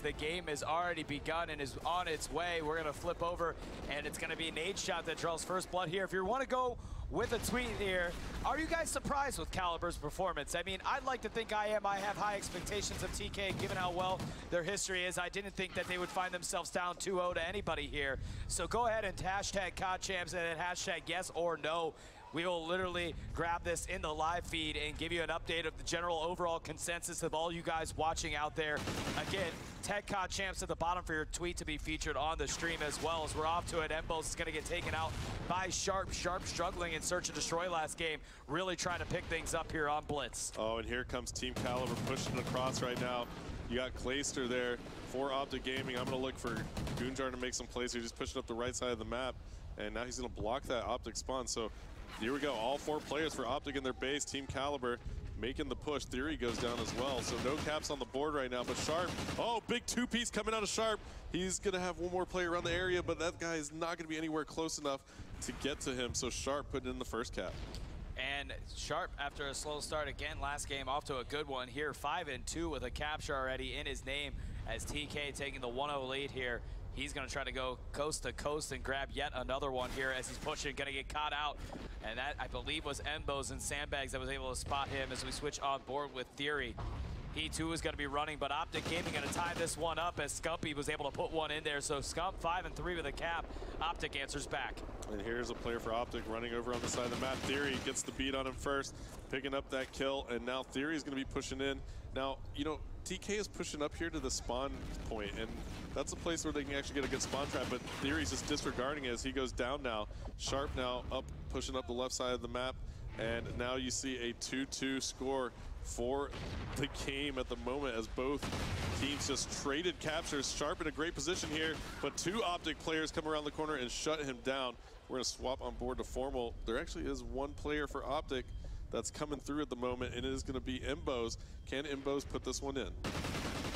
The game has already begun and is on its way. We're going to flip over, and it's going to be Nade's shot that draws first blood here. If you want to go with a tweet here, are you guys surprised with Caliber's performance? I mean, I'd like to think I am. I have high expectations of TK, given how well their history is. I didn't think that they would find themselves down 2-0 to anybody here. So go ahead and hashtag COD CHAMPS and then hashtag yes or no. We will literally grab this in the live feed and give you an update of the general overall consensus of all you guys watching out there. Again, tag COD CHAMPS at the bottom for your tweet to be featured on the stream as well. As we're off to it, Mbos is going to get taken out by Sharp. Sharp struggling in Search and Destroy last game, really trying to pick things up here on Blitz. Oh, and here comes Team Caliber pushing across right now. You got Clayster there for Optic Gaming. I'm going to look for Goonjar to make some plays here. He's pushing up the right side of the map, and now he's going to block that Optic spawn. So here we go, all 4 players for Optic in their base. Team Caliber making the push. Theory goes down as well, so no caps on the board right now. But Sharp, oh, big 2-piece coming out of Sharp. He's going to have one more player around the area, but that guy is not going to be anywhere close enough to get to him. So Sharp putting in the first cap. And Sharp, after a slow start again last game, off to a good one here. 5-2 with a capture already in his name as TK taking the 1-0 lead here. He's going to try to go coast to coast and grab yet another one here as he's pushing, going to get caught out. And that, I believe, was Mbos and Sandbags that was able to spot him as we switch on board with Theory. He, too, is going to be running, but Optic Gaming going to tie this one up as Scumpy was able to put one in there. So Scump 5-3 with a cap. Optic answers back. And here's a player for Optic running over on the side of the map. Theory gets the beat on him first, picking up that kill, and now Theory is going to be pushing in. Now, you know, TK is pushing up here to the spawn point, and that's a place where they can actually get a good spawn trap, but Theory's just disregarding it as he goes down now. Sharp now up, pushing up the left side of the map, and now you see a 2-2 score for the game at the moment as both teams just traded captures. Sharp in a great position here, but 2 Optic players come around the corner and shut him down. We're going to swap on board to Formal. There actually is one player for Optic that's coming through at the moment, and it is going to be Mbos. Can Mbos put this one in?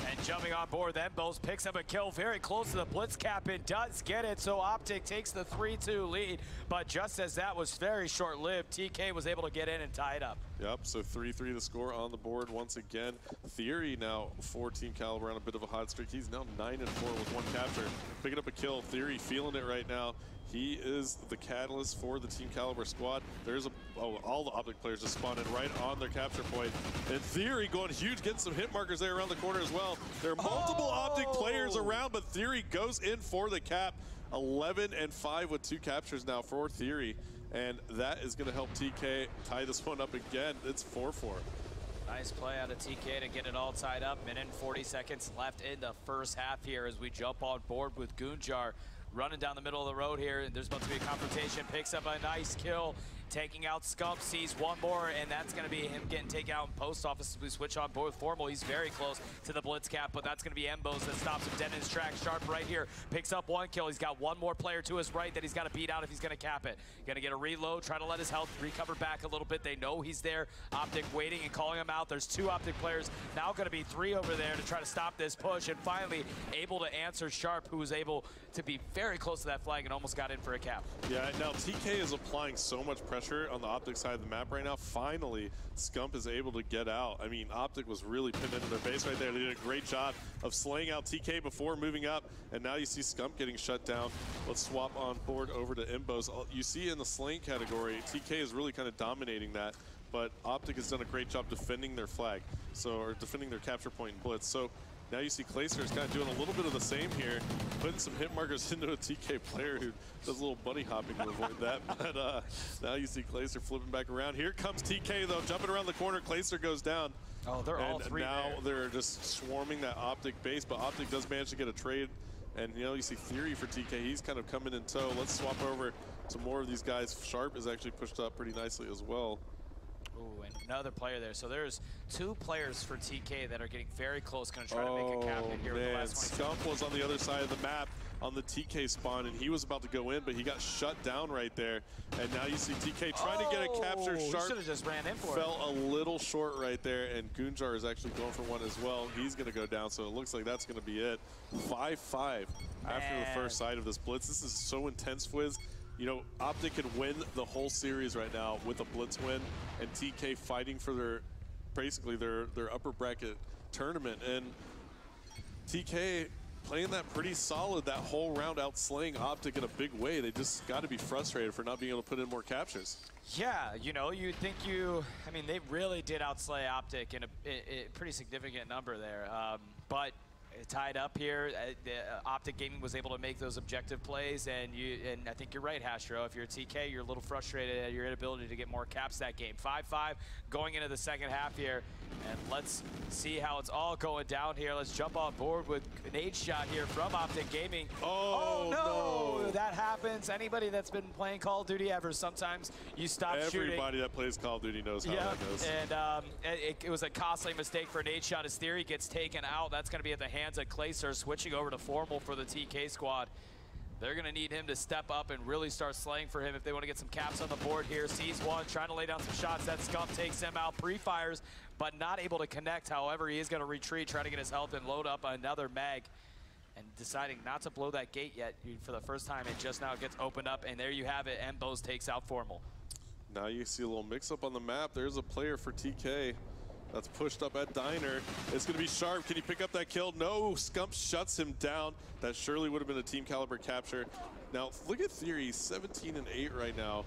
And jumping on board, Mbos picks up a kill very close to the blitz cap and does get it. So Optic takes the 3-2 lead, but just as that was very short-lived, TK was able to get in and tie it up. Yep, so 3-3 the score on the board once again. Theory now for Team Caliber on a bit of a hot streak. He's now 9-4 with 1 capture. Picking up a kill, Theory feeling it right now. He is the catalyst for the Team Caliber squad. There's all the Optic players just spawned in right on their capture point. And Theory going huge, getting some hit markers there around the corner as well. There are multiple Optic players around, but Theory goes in for the cap. 11-5 with 2 captures now for Theory. And that is going to help TK tie this one up again. It's 4-4. Nice play out of TK to get it all tied up. Minute and 40 seconds left in the first half here as we jump on board with Goonjar running down the middle of the road here. And there's about to be a confrontation. Picks up a nice kill, taking out Scump, sees one more, and that's going to be him getting taken out in post office as we switch on board with Formal. He's very close to the blitz cap, but that's going to be Mbos that stops him dead in his tracks. Sharp right here picks up 1 kill. He's got 1 more player to his right that he's got to beat out if he's going to cap it. Going to get a reload, try to let his health recover back a little bit. They know he's there. Optic waiting and calling him out. There's 2 Optic players, now going to be 3 over there to try to stop this push, and finally able to answer Sharp, who was able to be very close to that flag and almost got in for a cap. Yeah, now TK is applying so much pressure on the Optic side of the map right now. Finally, Scump is able to get out. I mean, Optic was really pinned into their base right there. They did a great job of slaying out TK before moving up, and now you see Scump getting shut down. Let's swap on board over to Mbos. You see in the slaying category, TK is really kind of dominating that, but Optic has done a great job defending their flag, or defending their capture point in blitz. So now you see Clayster is kind of doing a little bit of the same here, putting some hit markers into a TK player who does a little bunny hopping to avoid that. But now you see Clayster flipping back around. Here comes TK, though, jumping around the corner. Clayster goes down. Oh, they're all 3 now they're just swarming that Optic base, but Optic does manage to get a trade. And, you know, you see Theory for TK. He's kind of coming in tow. Let's swap over to more of these guys. Sharp is actually pushed up pretty nicely as well. Ooh, and another player there. So there's 2 players for TK that are getting very close, going to try to make a cabinet here with the last 20 Scump was on the other side of the map on the TK spawn, and he was about to go in, but he got shut down right there. And now you see TK trying to get a capture. Sharp should have just ran in for fell a little short right there, and Goonjar is actually going for one as well. He's going to go down, so it looks like that's going to be it. 5-5 after the first side of this blitz. This is so intense, Fwiz. You know, Optic could win the whole series right now with a blitz win, and TK fighting for basically their upper bracket tournament. And TK playing that pretty solid that whole round, outslaying Optic in a big way. They just got to be frustrated for not being able to put in more captures. Yeah, you know, you think I mean, they really did outslay Optic in a pretty significant number there. But tied up here, Optic Gaming was able to make those objective plays, and I think you're right, Hastro. If you're TK, you're a little frustrated at your inability to get more caps that game. 5-5 going into the second half here, and let's see how it's all going down here. Let's jump on board with an nade shot here from Optic Gaming. Oh no! That happens. Anybody that's been playing Call of Duty ever, sometimes you stop shooting. Everybody that plays Call of Duty knows how that goes. And it was a costly mistake for nade shot. His theory gets taken out. That's going to be at the hands of Clayster, switching over to Formal for the TK squad. They're going to need him to step up and really start slaying for him if they want to get some caps on the board here. Sees one, trying to lay down some shots. That Scump takes him out, pre-fires, but not able to connect. However, he is going to retreat, try to get his health and load up another mag. And deciding not to blow that gate yet for the first time. It just now gets opened up, and there you have it. Mbos takes out Formal. Now you see a little mix-up on the map. There's a player for TK that's pushed up at Diner. It's going to be Sharp. Can he pick up that kill? No, Scump shuts him down. That surely would have been a team caliber capture. Now, look at Theory, 17-8 right now.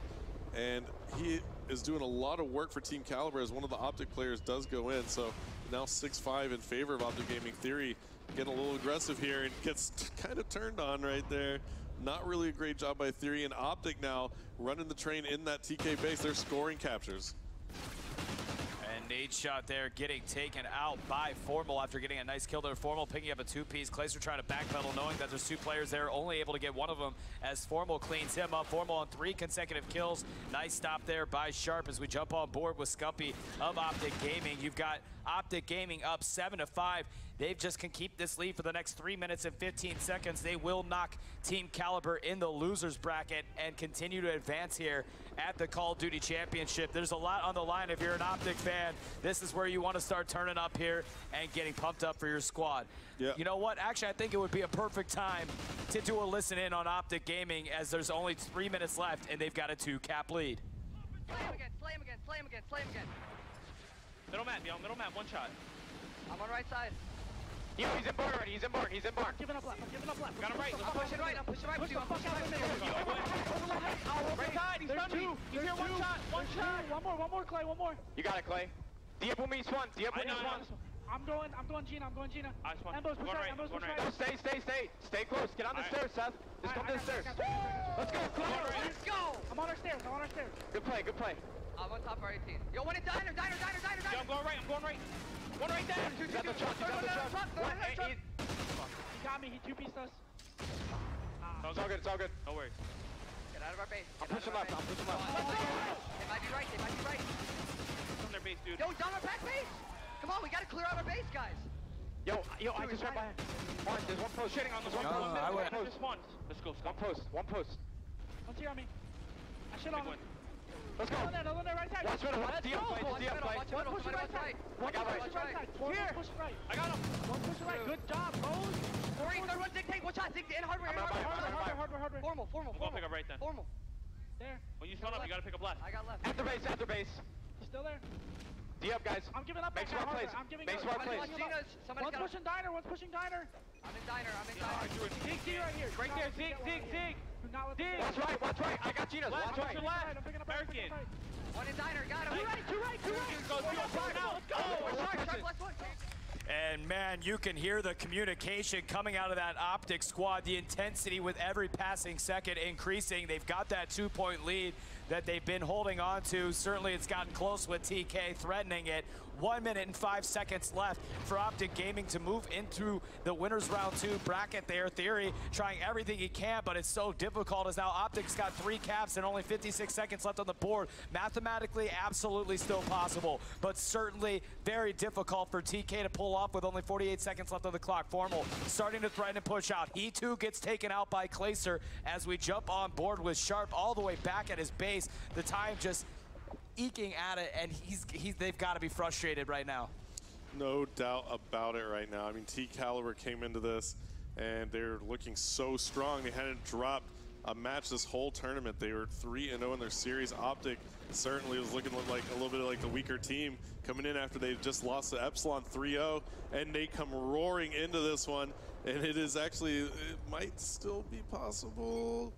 And he is doing a lot of work for Team Caliber as one of the Optic players does go in. So now 6-5 in favor of Optic Gaming. Theory getting a little aggressive here and gets kind of turned on right there. Not really a great job by Theory, and Optic now running the train in that TK base. They're scoring captures. And nade shot there getting taken out by Formal after getting a nice kill there. Formal picking up a two-piece. Clayster trying to backpedal, knowing that there's two players there, only able to get one of them as Formal cleans him up. Formal on 3 consecutive kills. Nice stop there by Sharp as we jump on board with Scumpy of Optic Gaming. You've got Optic Gaming up 7-5. They just can keep this lead for the next 3 minutes and 15 seconds. They will knock Team Caliber in the losers bracket and continue to advance here at the Call of Duty Championship. There's a lot on the line if you're an Optic fan. This is where you want to start turning up here and getting pumped up for your squad. Yeah. You know what? Actually, I think it would be a perfect time to do a listen in on Optic Gaming as there's only 3 minutes left and they've got a 2-cap lead. Slay him again, slay him again, slay him again, slay him again. Middle map, yo, middle map, one shot. I'm on right side. Yo, he's in barn already, he's in barn, he's in barn. I'm giving up left, I'm giving up left. Got him right, I'm pushing right, I'm pushing right. Push the fuck out of the middle. Right side, he's done me. He's here, one shot, one shot. One more, Clay, one more. You got it, Clay. Diablo means one, Diablo means one. I'm going Gina, Mbos, push right, Mbos, push right. No, stay close. Get on the stairs, Seth. Just come to the stairs. Let's go, Clay. Let's go. I'm on our stairs. Good play, good play. I'm on top of our 18. Yo, one in diner. Yo, I'm going right. One right there. Two. Got the truck, He He got me, he two-pieced us. No, it's all good. No worries. Get out of our base. I'm pushing left. They might be right. From their base, dude. Yo, down our back base. Come on, we gotta clear out our base, guys. Yo, I just ran by. There's one post. Shitting on this one post. Just one. Let's go. One post. One's here on me. I shit on him. Let's go. Another right side. Watch middle. Watch DM play. Watch middle. Push right side. I got right. Here. Push right. I got him. One push right. Good job, bros. Third one, dictate. Watch out. In hardware. Hardware. Formal. I'm gonna pick up right then. Formal. There. When you spawn up, you gotta pick up left. I got left. After base. He's still there. D up, guys. I'm giving up. Make smart plays. Make smart plays. One's pushing diner. One's pushing diner. I'm in diner. Zig right here. Right there. Zig. Dig. Watch right. I got Gina's. Watch right. I'm picking up American. One in diner. Got him. Two right. Let's go. Let's go. And man, you can hear the communication coming out of that Optic squad, the intensity with every passing second increasing. They've got that 2-point lead that they've been holding on to. Certainly it's gotten close with TK threatening it. 1 minute and 5 seconds left for Optic Gaming to move into the winners round 2 bracket there. Theory trying everything he can, but it's so difficult as now Optic's got 3 caps and only 56 seconds left on the board. Mathematically, absolutely still possible, but certainly very difficult for TK to pull off with only 48 seconds left on the clock. Formal starting to threaten and push out. He too gets taken out by Clayster as we jump on board with Sharp all the way back at his base. The time just eking at it, and they've got to be frustrated right now. No doubt about it right now. I mean, T Caliber came into this and they're looking so strong. They hadn't dropped a match this whole tournament. They were 3-0 in their series. Optic certainly was looking like a little bit like the weaker team coming in after they just lost to Epsilon 3-0, and they come roaring into this one, and it is actually, it might still be possible.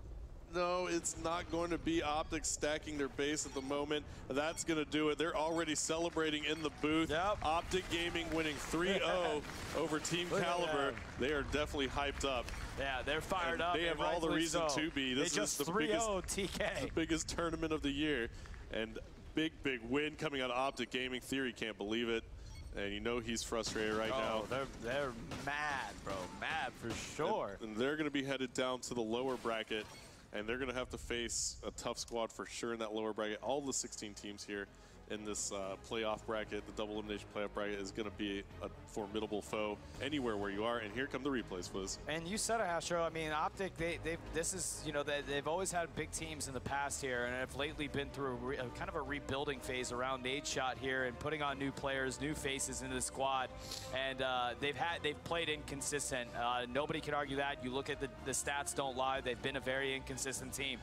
No, it's not going to be. Optic stacking their base at the moment. That's going to do it. They're already celebrating in the booth. Yep. Optic Gaming winning 3-0 over Team Caliber. They are definitely hyped up. Yeah, they're fired up. They have all the reason to be. This is the biggest, TK. the biggest tournament of the year. And big win coming out of Optic Gaming. Theory can't believe it. And you know he's frustrated right now. They're mad, bro. Mad for sure. And they're going to be headed down to the lower bracket. And they're going to have to face a tough squad for sure in that lower bracket. All the 16 teams here in this playoff bracket, the double elimination playoff bracket, is going to be a formidable foe anywhere where you are. And here come the replays, Fliz. And you said it, Astro. I mean, Optic, this is, you know, they've always had big teams in the past here, and have lately been through a kind of a rebuilding phase around Nade Shot here and putting on new players, new faces into the squad. And they've played inconsistent. Nobody can argue that. You look at the stats don't lie. They've been a very inconsistent team.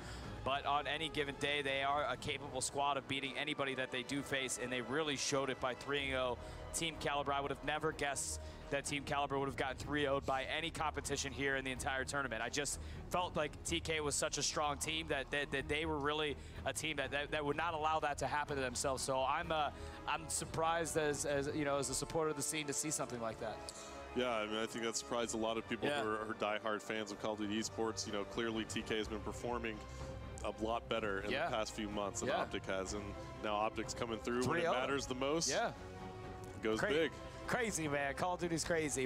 But on any given day, they are a capable squad of beating anybody that they do face, and they really showed it by 3-0 Team Caliber. I would have never guessed that Team Caliber would have gotten 3-0'd by any competition here in the entire tournament. I just felt like TK was such a strong team that they were really a team that would not allow that to happen to themselves. So I'm surprised as you know, as a supporter of the scene, to see something like that. Yeah, I mean, I think that surprised a lot of people who are diehard fans of Call of Duty esports. You know, clearly TK has been performing a lot better in the past few months than Optic has, and now Optic's coming through when it matters the most. Yeah, Goes big. Crazy, man. Call of Duty's crazy.